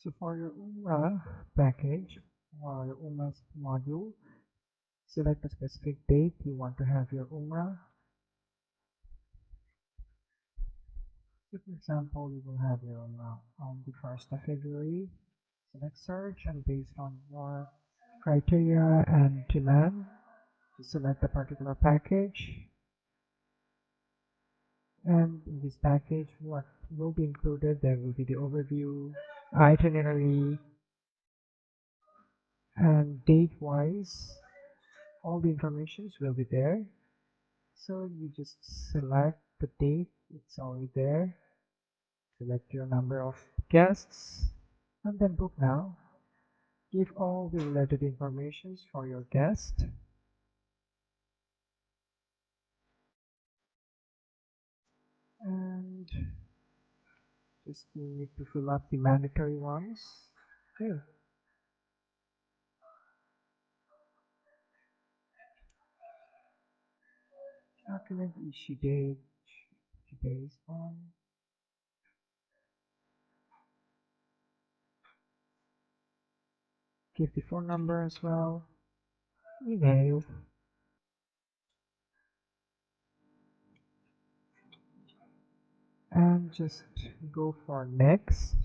So for your Umrah package or your Umrah module, select a specific date you want to have your Umrah. So for example, you will have your Umrah on the 1st of February. Select search, and based on your criteria and demand, you select a particular package. And in this package, what will be included? There will be the overview, itinerary, and date-wise, all the informations will be there. So you just select the date, it's already there. Select your number of guests, and then book now. Give all the related informations for your guest. And just need to fill up the mandatory ones. Okay. Document issue date, today's one. Give the phone number as well. Email. And just go for next.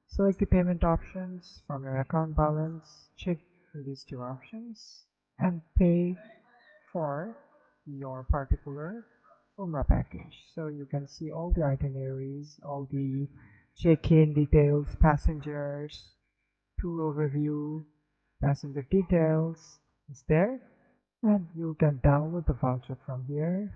Select the payment options from your account balance. Check these two options and pay for your particular Umrah package. So you can see all the itineraries, all the check-in details, passengers, tour overview, passenger details is there, and you can download the voucher from here